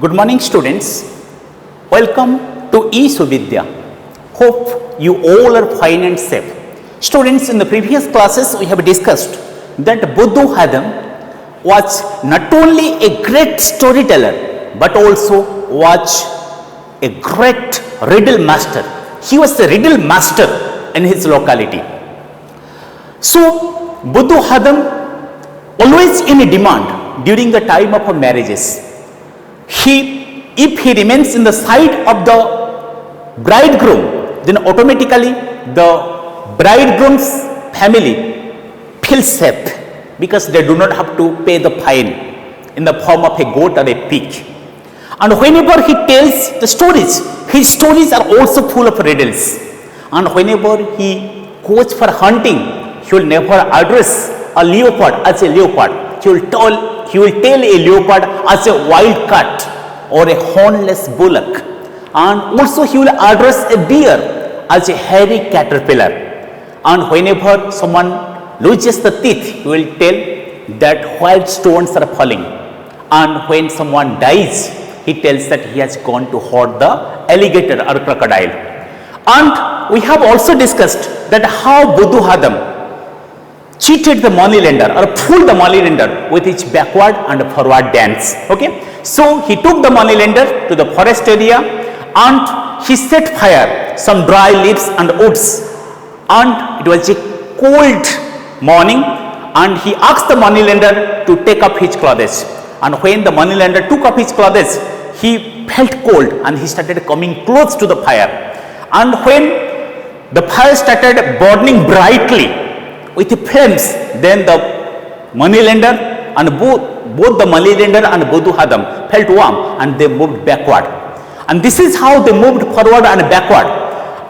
Good morning, students. Welcome to eSuvidya. Hope you all are fine and safe. Students, in the previous classes we have discussed that Buddha Hadam was not only a great storyteller but also was a great riddle master. He was a riddle master in his locality. So Buddha Hadam always in demand during the time of marriages. If he remains in the side of the bridegroom, then automatically the bridegroom's family feels safe because they do not have to pay the fine in the form of a goat or a pig. And whenever he tells the stories, his stories are also full of riddles. And whenever he goes for hunting, he will never address a leopard as a leopard. He will tell a leopard as a wild cat or a hornless bullock. And also he will address a deer as a hairy caterpillar. And whenever someone loses the teeth, he will tell that white stones are falling. And when someone dies, he tells that he has gone to hoard the alligator or crocodile. And we have also discussed that how Buddha Hadam cheated the moneylender or fooled the moneylender with his backward and forward dance. Okay, so he took the moneylender to the forest area and he set fire some dry leaves and woods, and it was a cold morning and he asked the moneylender to take up his clothes. And when the moneylender took up his clothes, he felt cold and he started coming close to the fire. And when the fire started burning brightly with the flames, then the moneylender and both the moneylender and Buddha Hadam felt warm and they moved backward. And this is how they moved forward and backward.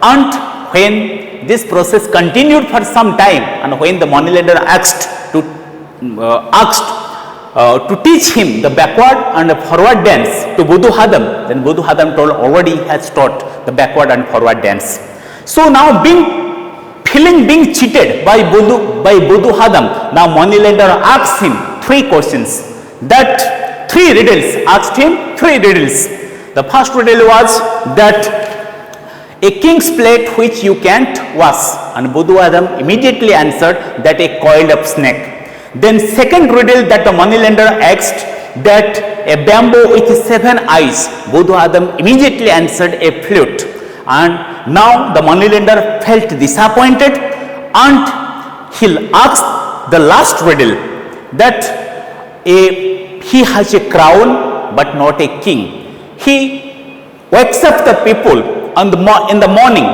And when this process continued for some time, and when the moneylender asked to teach him the backward and forward dance to Buddha Hadam, then Buddha Hadam told already he has taught the backward and forward dance. So now being cheated by Buddha Hadam, now moneylender asked him three questions. That three riddles, asked him three riddles. The first riddle was that a king's plate which you can't wash, and Buddha Hadam immediately answered that a coiled up snake. Then second riddle that the moneylender asked, that a bamboo with 7 eyes, Buddha Hadam immediately answered a flute. And now the moneylender felt disappointed and he asked the last riddle, that he has a crown but not a king. He wakes up the people in the morning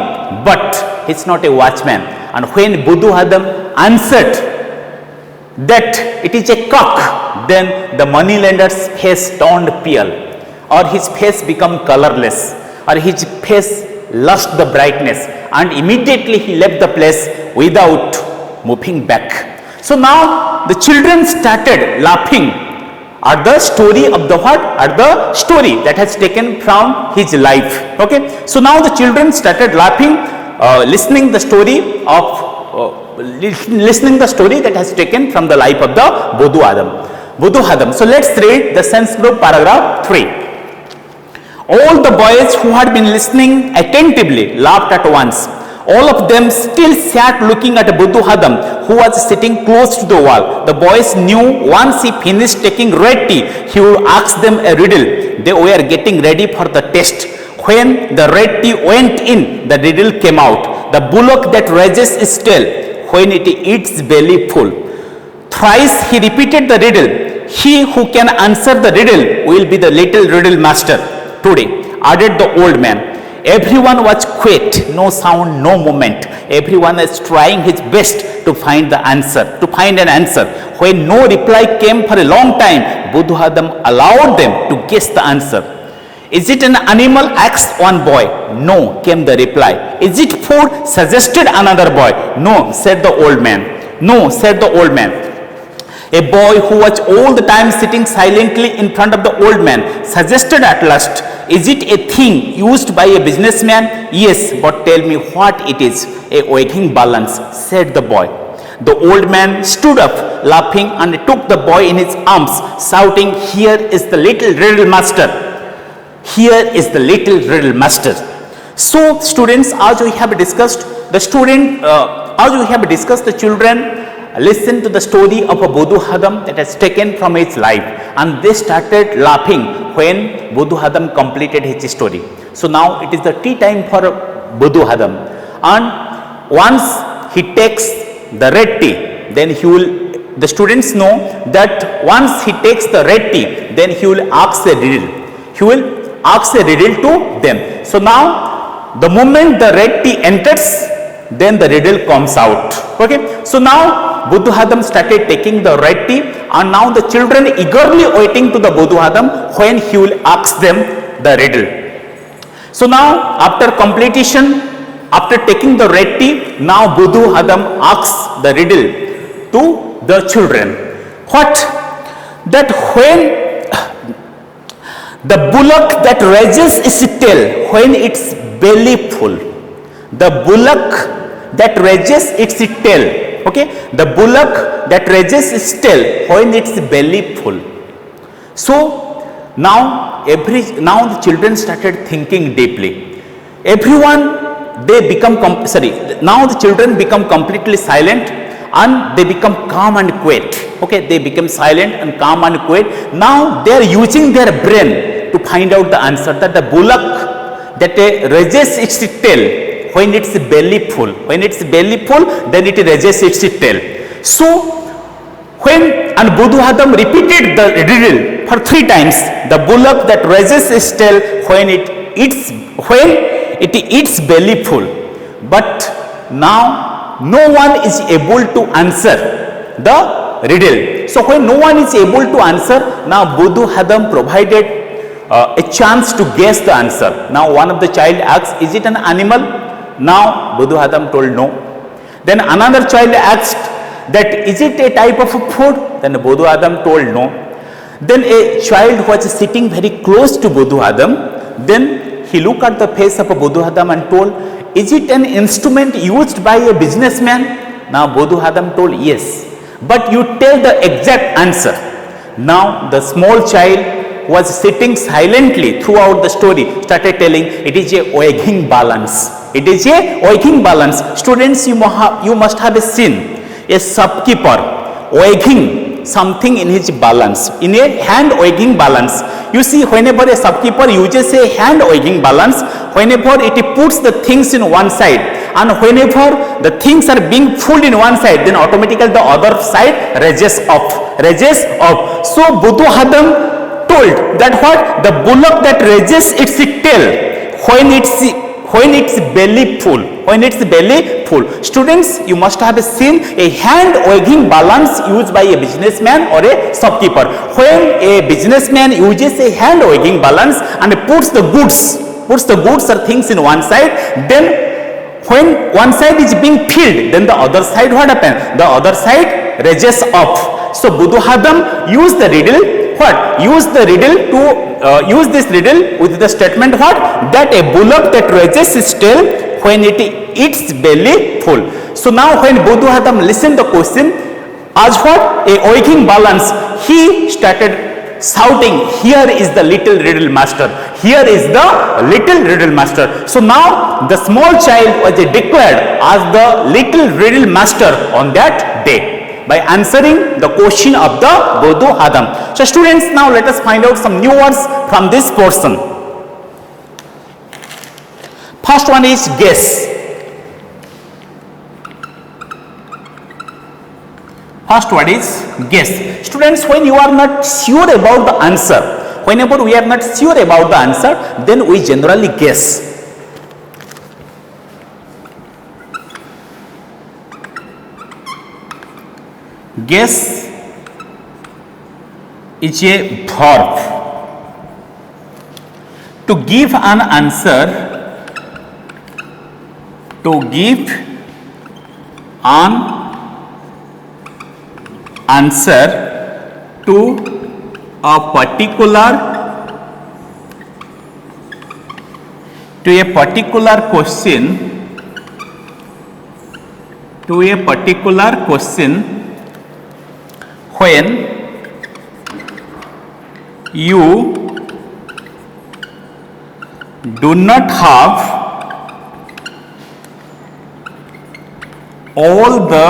but he's not a watchman. And when Buddha Hadam answered that it is a cock, then the moneylender's face turned pale, or his face became colorless, or his face lost the brightness, and immediately he left the place without moving back. So now the children started laughing at the story of the what? At the story that has taken from his life. Okay, so now the children started laughing, listening the story that has taken from the life of the Buddha Hadam. So let's read the sense group paragraph 3. All the boys who had been listening attentively laughed at once. All of them still sat looking at Buddha Hadam, who was sitting close to the wall. The boys knew once he finished taking red tea, he would ask them a riddle. They were getting ready for the test. When the red tea went in, the riddle came out. The bullock that raises its tail when it eats belly full. Thrice he repeated the riddle. He who can answer the riddle will be the little riddle master today, added the old man. Everyone was quiet, no sound, no movement. Everyone is trying his best to find an answer. When no reply came for a long time, Buddha Hadam allowed them to guess the answer. Is it an animal? Asked one boy. No, came the reply. Is it food? Suggested another boy. No, said the old man. A boy who was all the time sitting silently in front of the old man suggested at last, is it a thing used by a businessman? Yes, but tell me what it is. A weighing balance, said the boy. The old man stood up laughing and took the boy in his arms, shouting, here is the little riddle master. Here is the little riddle master. So students, as we have discussed, the children listen to the story of a Buddhu Hadam that has taken from his life, and they started laughing when Buddhu Hadam completed his story. So now it is the tea time for Buddhu Hadam, and once he takes the red tea, then the students know that once he takes the red tea, then he will ask a riddle. He will ask a riddle to them. So now the moment the red tea enters, then the riddle comes out. Okay. So now Buddhu Hadam started taking the red tea, and now the children eagerly waiting to the Buddhu Hadam when he will ask them the riddle. So now after completion, after taking the red tea, now Buddhu Hadam asks the riddle to the children. What? That when the bullock that raises its tail when its belly full, the bullock that raises its tail, okay, the bullock that raises its tail when its belly full. So now the children started thinking deeply. Everyone, they become now the children become completely silent, and they become calm and quiet. Okay, they become silent and calm and quiet. Now they are using their brain to find out the answer, that the bullock that raises its tail when its belly full. When its belly full, then it raises its tail. So and Buddhu Hadam repeated the riddle for 3 times. The bullock that raises its tail when it eats belly full. But now no one is able to answer the riddle. So when no one is able to answer, now Buddhu Hadam provided a chance to guess the answer. Now one of the child asked, is it an animal? Now Buddhu Hadam told no. Then another child asked that, is it a type of food? Then Buddhu Hadam told no. Then a child was sitting very close to Buddhu Hadam. Then he looked at the face of Buddhu Hadam and told, is it an instrument used by a businessman? Now Buddhu Hadam told yes. But you tell the exact answer. Now the small child was sitting silently throughout the story, started telling, it is a weighing balance. It is a weighing balance. Students, you must have seen a shopkeeper weighing something in his balance, in a hand weighing balance. You see, whenever a shopkeeper uses a hand weighing balance, whenever it puts the things in one side, and whenever the things are being pulled in one side, then automatically the other side raises up. So Buddhu Hadam told that what? The bullock that raises its tail when its belly full. Students, you must have seen a hand weighing balance used by a businessman or a shopkeeper. When a businessman uses a hand weighing balance and puts the goods or things in one side, then when one side is being filled, then the other side, what happens? The other side raises up. So Buddhu Hadam used the riddle. What? Use this riddle with the statement what? That a bullock that raises its tail when it eats belly full. So now when Buddhu Hadam listened the question as what? A weighing balance, he started shouting, here is the little riddle master. Here is the little riddle master. So now the small child was declared as the little riddle master on that day, by answering the question of the Buddhu Hadam. So students, now let us find out some new words from this portion. First one is guess. First word is guess. Students, when you are not sure about the answer, whenever we are not sure about the answer, then we generally guess. Guess is a verb. To give an answer, to a particular question, when you do not have all the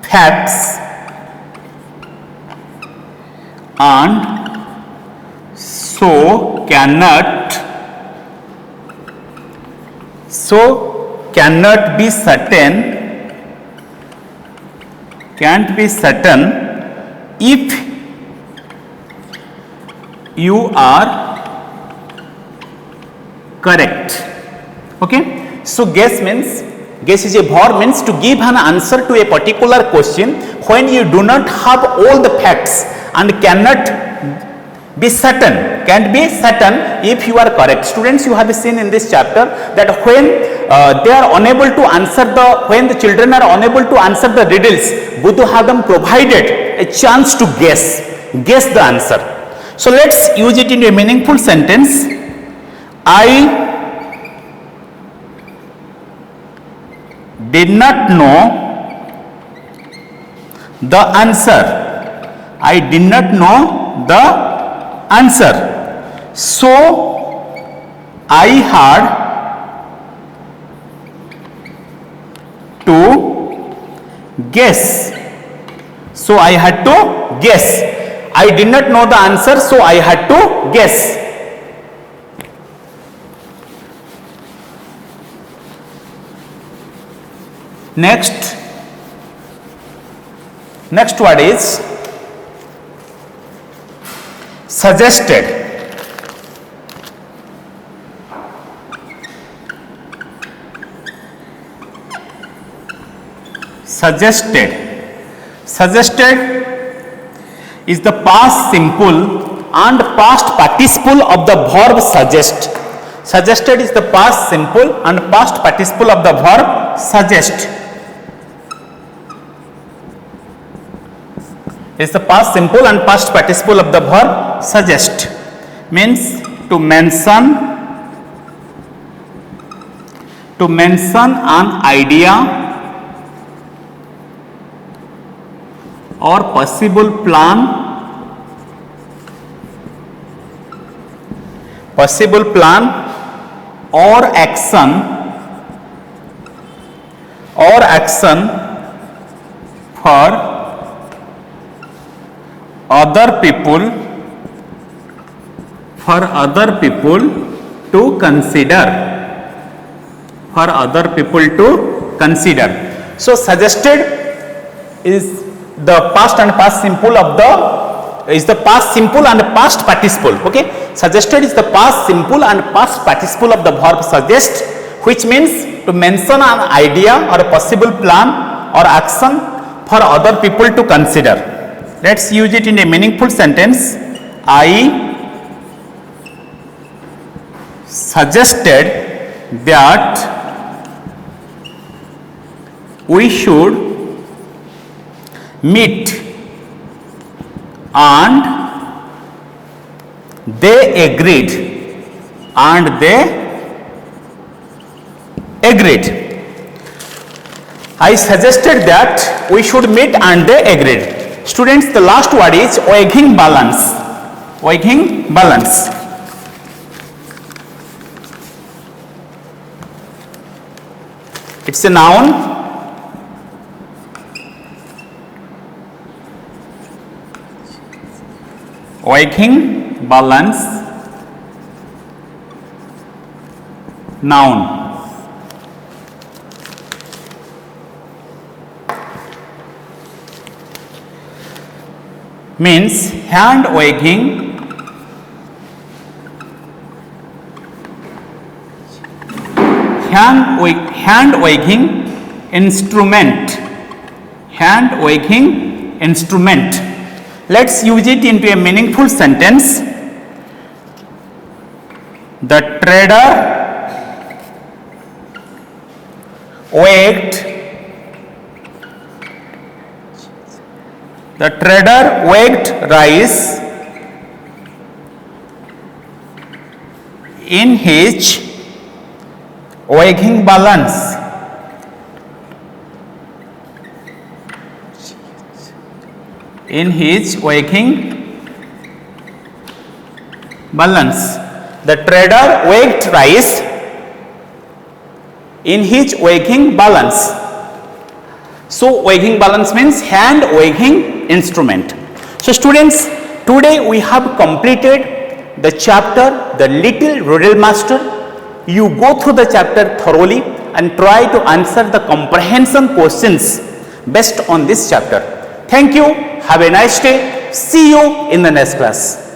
facts and so cannot be certain, can't be certain if you are correct. Okay, so guess is a verb, means to give an answer to a particular question when you do not have all the facts and can't be certain if you are correct. Students, you have seen in this chapter that when they are unable to answer when the children are unable to answer the riddles, Buddha have them provided a chance to guess the answer. So let's use it in a meaningful sentence. I did not know the answer. I did not know the answer. So I had to guess. So I had to guess. I did not know the answer, so I had to guess. Next word is suggested. Suggested is the past simple and past participle of the verb suggest. Suggested is the past simple and past participle of the verb suggest. Is the past simple and past participle of the verb suggest. Means to mention an idea or possible plan or action for other people to consider. So suggested is the past and past simple of the past simple and past participle. Okay, suggested is the past simple and past participle of the verb suggest, which means to mention an idea or a possible plan or action for other people to consider. Let's use it in a meaningful sentence. I suggested that we should meet, and they agreed. I suggested that we should meet and they agreed. Students, the last word is weighing balance. It's a noun. Weighing balance, noun. Means hand weighing, instrument. Let's use it into a meaningful sentence. The trader weighed rice in his weighing balance. The trader weighed rice in his weighing balance. So weighing balance means hand weighing instrument. So students, today we have completed the chapter The Little Riddle Master. You go through the chapter thoroughly and try to answer the comprehension questions based on this chapter. Thank you. Have a nice day. See you in the next class.